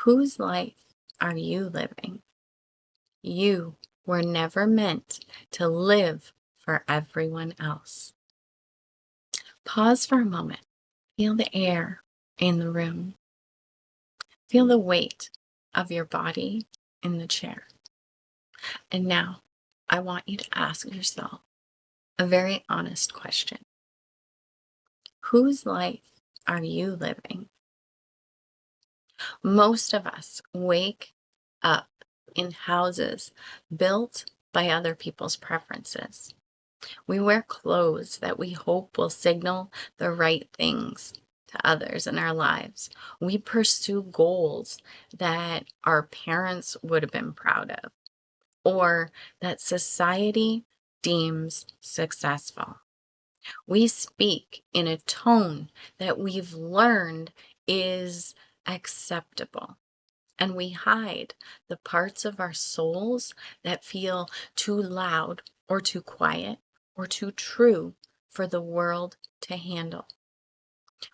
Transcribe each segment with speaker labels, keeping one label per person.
Speaker 1: Whose life are you living? You were never meant to live for everyone else. Pause for a moment. Feel the air in the room. Feel the weight of your body in the chair. And now I want you to ask yourself a very honest question. Whose life are you living? Most of us wake up in houses built by other people's preferences. We wear clothes that we hope will signal the right things to others in our lives. We pursue goals that our parents would have been proud of or that society deems successful. We speak in a tone that we've learned is acceptable. And we hide the parts of our souls that feel too loud or too quiet or too true for the world to handle.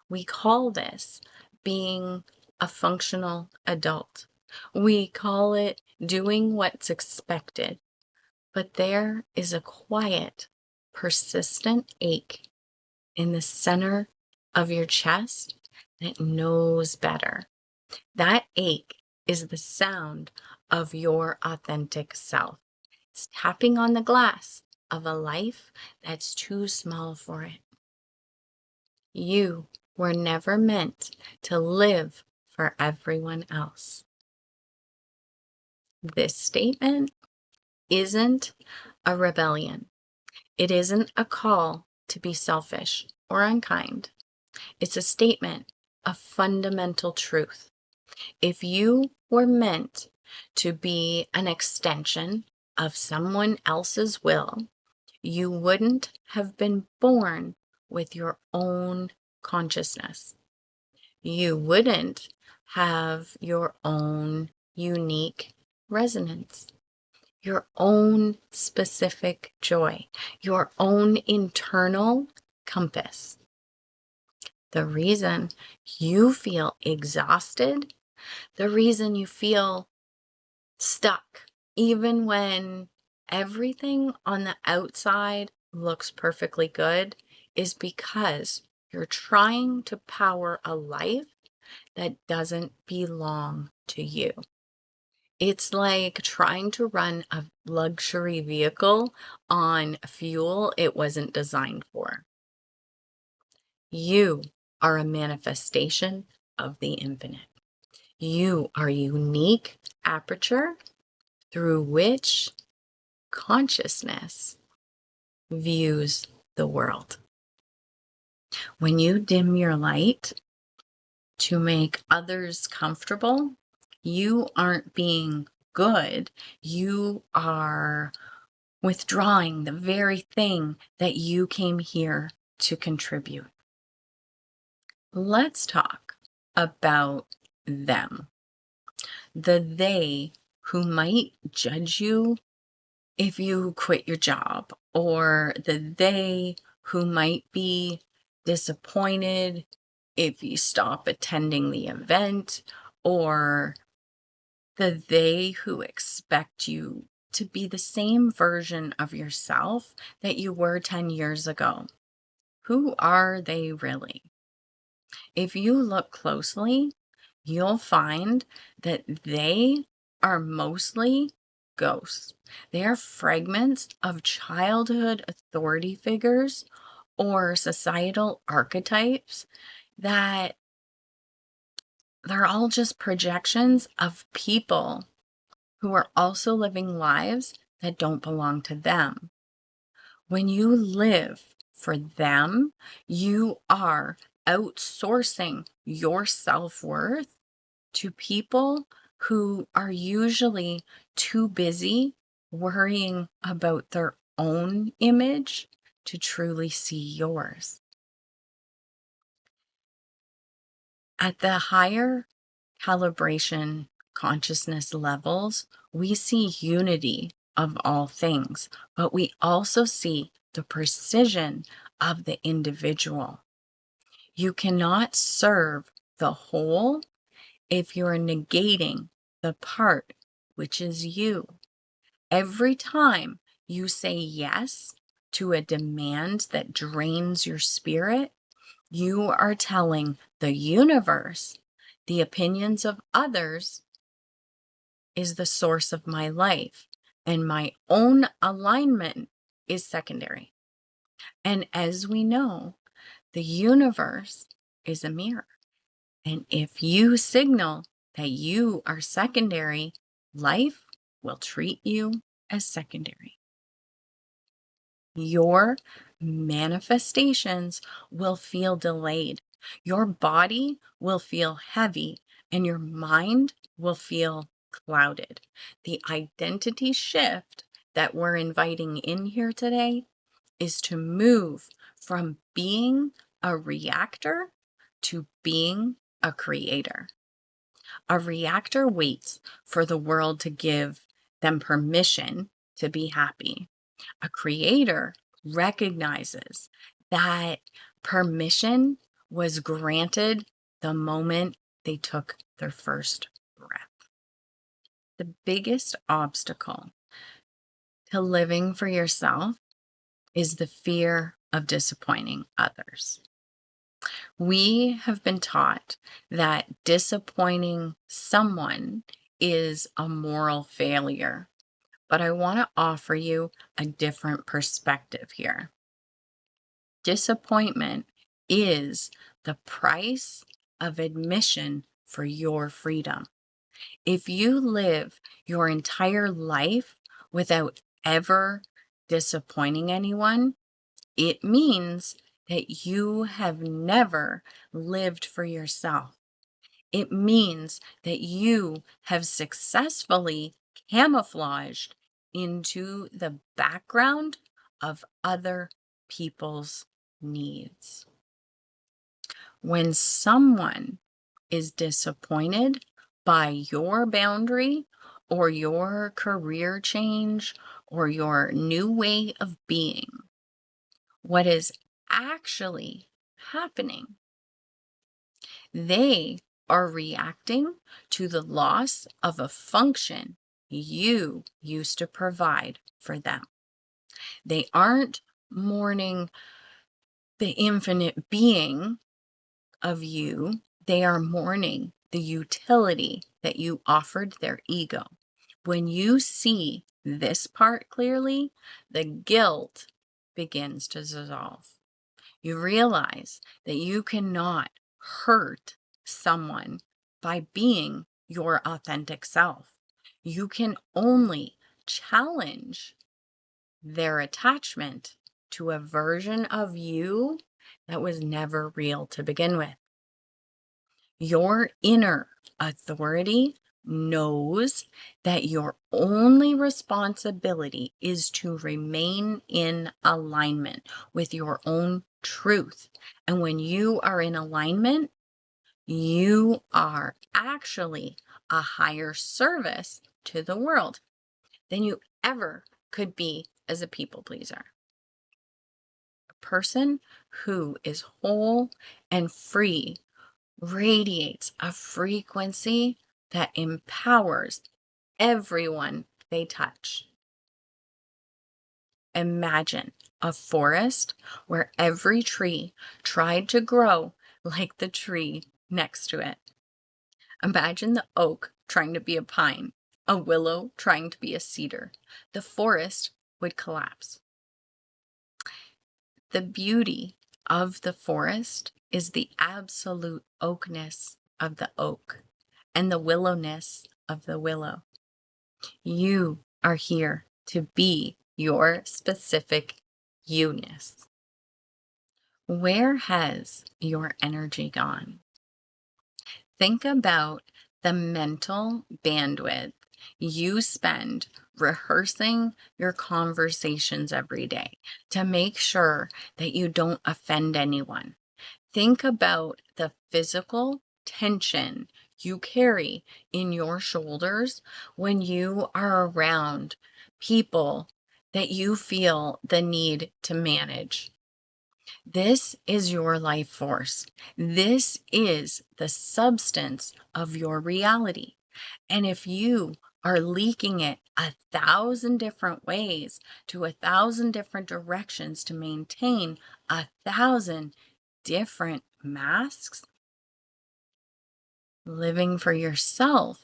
Speaker 1: We call this being a functional adult. We call it doing what's expected. But there is a quiet, persistent ache in the center of your chest that knows better. That ache is the sound of your authentic self. It's tapping on the glass of a life that's too small for it. You were never meant to live for everyone else. This statement isn't a rebellion. It isn't a call to be selfish or unkind. It's a statement of fundamental truth. If you were meant to be an extension of someone else's will, you wouldn't have been born with your own consciousness. You wouldn't have your own unique resonance, your own specific joy, your own internal compass. The reason you feel exhausted, the reason you feel stuck, even when everything on the outside looks perfectly good, is because you're trying to power a life that doesn't belong to you. It's like trying to run a luxury vehicle on fuel it wasn't designed for. You are a manifestation of the infinite. You are a unique aperture through which consciousness views the world. When you dim your light to make others comfortable, you aren't being good. You are withdrawing the very thing that you came here to contribute. Let's talk about them. The they who might judge you if you quit your job, or the they who might be disappointed if you stop attending the event, or the they who expect you to be the same version of yourself that you were 10 years ago. Who are they really? If you look closely, you'll find that they are mostly ghosts. They are fragments of childhood authority figures or societal archetypes that they're all just projections of people who are also living lives that don't belong to them. When you live for them, you are outsourcing your self-worth to people who are usually too busy worrying about their own image to truly see yours. At the higher calibration consciousness levels, we see unity of all things, but we also see the precision of the individual. You cannot serve the whole if you're negating the part which is you. Every time you say yes to a demand that drains your spirit, you are telling the universe the opinions of others is the source of my life, and my own alignment is secondary. And as we know, the universe is a mirror. And if you signal that you are secondary, life will treat you as secondary. Your manifestations will feel delayed. Your body will feel heavy, and your mind will feel clouded. The identity shift that we're inviting in here today is to move from being a reactor to being a creator. A reactor waits for the world to give them permission to be happy. A creator recognizes that permission was granted the moment they took their first breath. The biggest obstacle to living for yourself is the fear of disappointing others. We have been taught that disappointing someone is a moral failure, but I want to offer you a different perspective here. Disappointment is the price of admission for your freedom. If you live your entire life without ever disappointing anyone, it means that you have never lived for yourself. It means that you have successfully camouflaged into the background of other people's needs. When someone is disappointed by your boundary or your career change or your new way of being, what is actually happening? They are reacting to the loss of a function you used to provide for them. They aren't mourning the infinite being of you, they are mourning the utility that you offered their ego. When you see this part clearly, the guilt begins to dissolve. You realize that you cannot hurt someone by being your authentic self. You can only challenge their attachment to a version of you that was never real to begin with. Your inner authority knows that your only responsibility is to remain in alignment with your own truth. And when you are in alignment, you are actually a higher service to the world than you ever could be as a people pleaser. A person who is whole and free radiates a frequency that empowers everyone they touch. Imagine a forest where every tree tried to grow like the tree next to it. Imagine the oak trying to be a pine, a willow trying to be a cedar. The forest would collapse. The beauty of the forest is the absolute oakness of the oak and the willowness of the willow. You are here to be your specific you-ness. Where has your energy gone? Think about the mental bandwidth you spend rehearsing your conversations every day to make sure that you don't offend anyone. Think about the physical tension you carry in your shoulders when you are around people that you feel the need to manage. This is your life force. This is the substance of your reality. And if you are leaking it 1,000 different ways to 1,000 different directions to maintain 1,000 different masks, living for yourself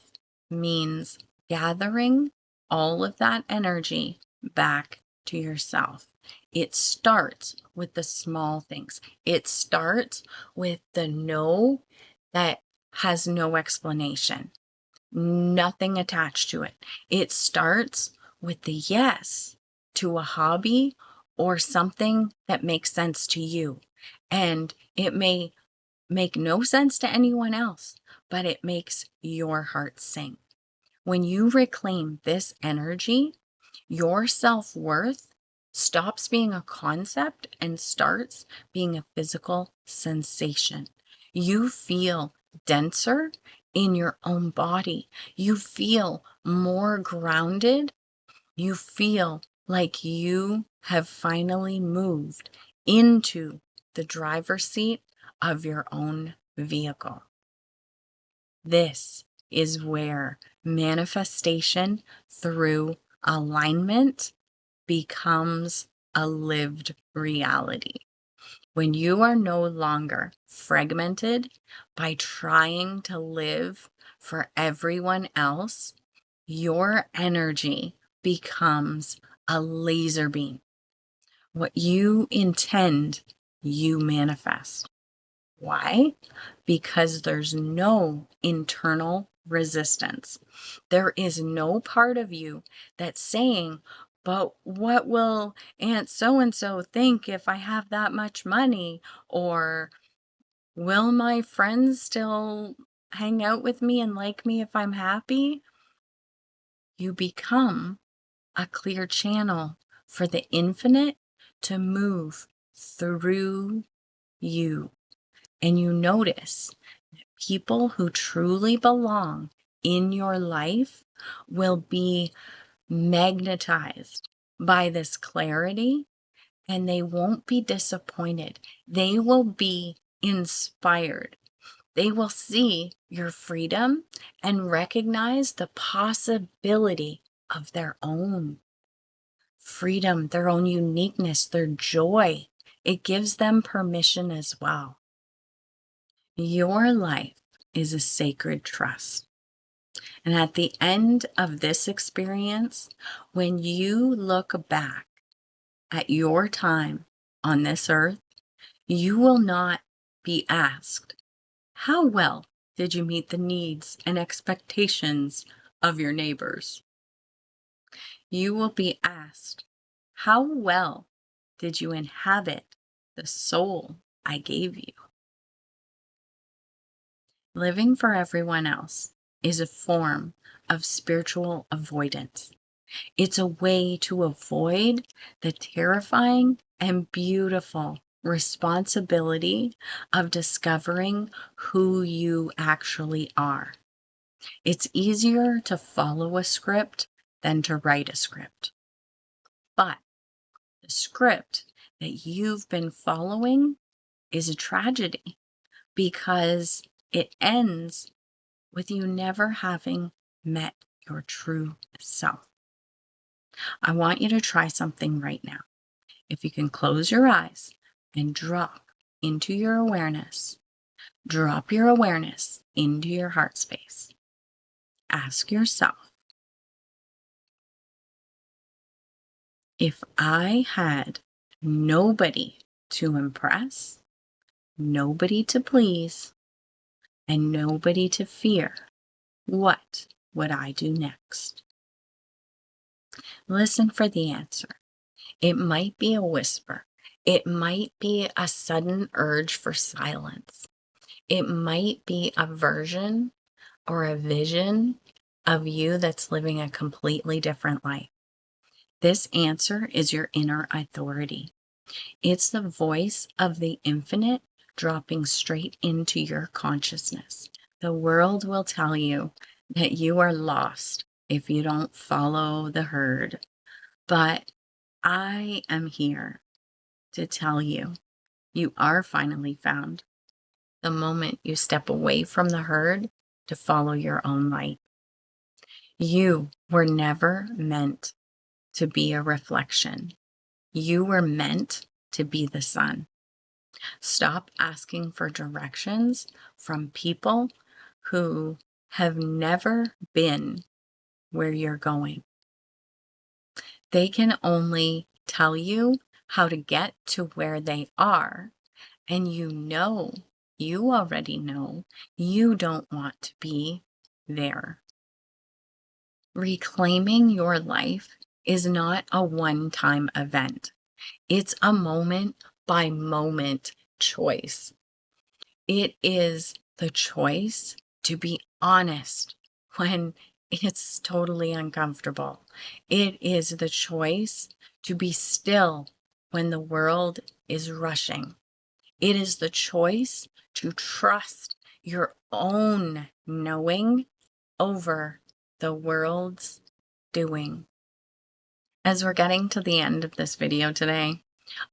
Speaker 1: means gathering all of that energy back to yourself. It starts with the small things. It starts with the no that has no explanation, nothing attached to it. It starts with the yes to a hobby or something that makes sense to you. And it may make no sense to anyone else, but it makes your heart sing. When you reclaim this energy, your self-worth stops being a concept and starts being a physical sensation. You feel denser in your own body. You feel more grounded. You feel like you have finally moved into the driver's seat of your own vehicle. This is where manifestation through alignment becomes a lived reality. When you are no longer fragmented by trying to live for everyone else, your energy becomes a laser beam. What you intend, you manifest. Why? Because there's no internal resistance. There is no part of you that's saying, but what will Aunt so-and-so think if I have that much money? Or will my friends still hang out with me and like me if I'm happy? You become a clear channel for the infinite to move through you. And you notice people who truly belong in your life will be magnetized by this clarity, and they won't be disappointed. They will be inspired. They will see your freedom and recognize the possibility of their own freedom, their own uniqueness, their joy. It gives them permission as well. Your life is a sacred trust. And at the end of this experience, when you look back at your time on this earth, you will not be asked, how well did you meet the needs and expectations of your neighbors? You will be asked, how well did you inhabit the soul I gave you? Living for everyone else is a form of spiritual avoidance. It's a way to avoid the terrifying and beautiful responsibility of discovering who you actually are. It's easier to follow a script than to write a script. But the script that you've been following is a tragedy because it ends with you never having met your true self. I want you to try something right now. If you can close your eyes and drop into your awareness, drop your awareness into your heart space. Ask yourself, if I had nobody to impress, nobody to please, and nobody to fear, what would I do next? Listen for the answer. It might be a whisper. It might be a sudden urge for silence. It might be a version or a vision of you that's living a completely different life. This answer is your inner authority. It's the voice of the infinite dropping straight into your consciousness. The world will tell you that you are lost if you don't follow the herd. But I am here to tell you You are finally found the moment you step away from the herd to follow your own light. You were never meant to be a reflection. You were meant to be the sun. Stop asking for directions from people who have never been where you're going. They can only tell you how to get to where they are, and you already know, you don't want to be there. Reclaiming your life is not a one-time event. It's a moment by moment choice. It is the choice to be honest when it's totally uncomfortable. It is the choice to be still when the world is rushing. It is the choice to trust your own knowing over the world's doing. As we're getting to the end of this video today,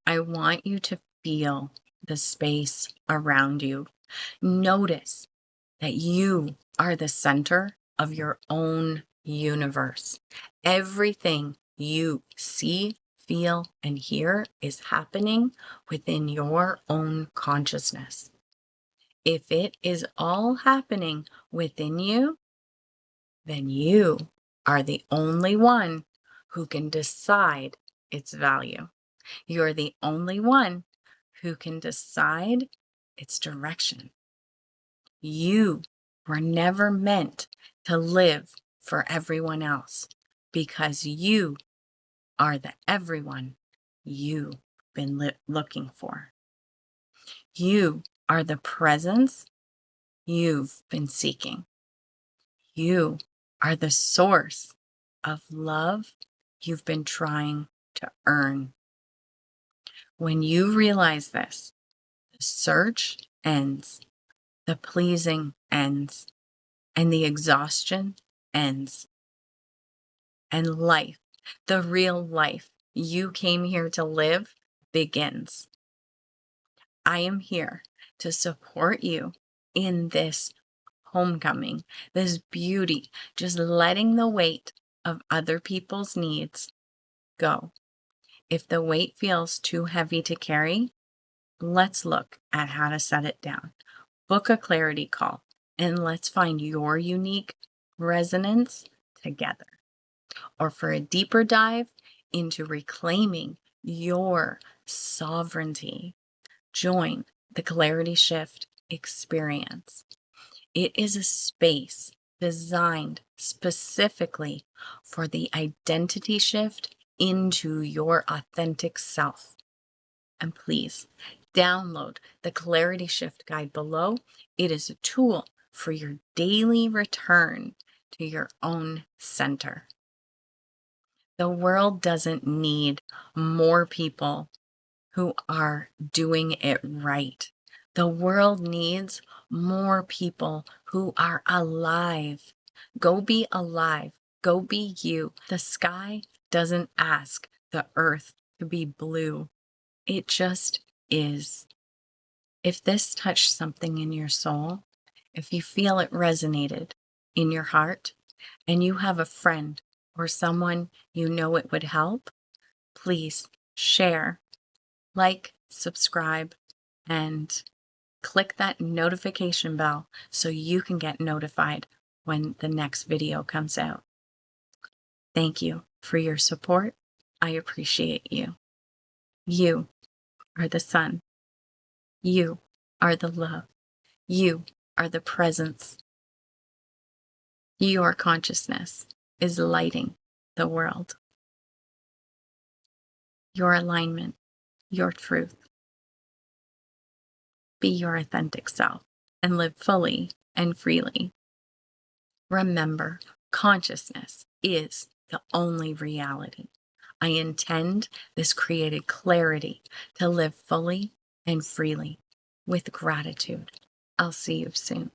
Speaker 1: I want you to feel the space around you. Notice that you are the center of your own universe. Everything you see, feel, and hear is happening within your own consciousness. If it is all happening within you, then you are the only one who can decide its value. You're the only one who can decide its direction. You were never meant to live for everyone else because you are the everyone you've been looking for. You are the presence you've been seeking. You are the source of love you've been trying to earn. When you realize this, the search ends, the pleasing ends, and the exhaustion ends. And life, the real life you came here to live, begins. I am here to support you in this homecoming, this beauty, just letting the weight of other people's needs go. If the weight feels too heavy to carry, let's look at how to set it down. Book a clarity call and let's find your unique resonance together. Or for a deeper dive into reclaiming your sovereignty, join the Clarity Shift experience. It is a space designed specifically for the identity shift into your authentic self. And please download the Clarity Shift guide below. It is a tool for your daily return to your own center. The world doesn't need more people who are doing it right. The world needs more people who are alive. Go be alive. Go be you. The sky doesn't ask the earth to be blue. It just is. If this touched something in your soul, if you feel it resonated in your heart, and you have a friend or someone you know it would help, please share, like, subscribe, and click that notification bell so you can get notified when the next video comes out. Thank you for your support. I appreciate you. You are the sun. You are the love. You are the presence. Your consciousness is lighting the world. Your alignment, your truth. Be your authentic self and live fully and freely. Remember, consciousness is the only reality. I intend this created clarity to live fully and freely with gratitude. I'll see you soon.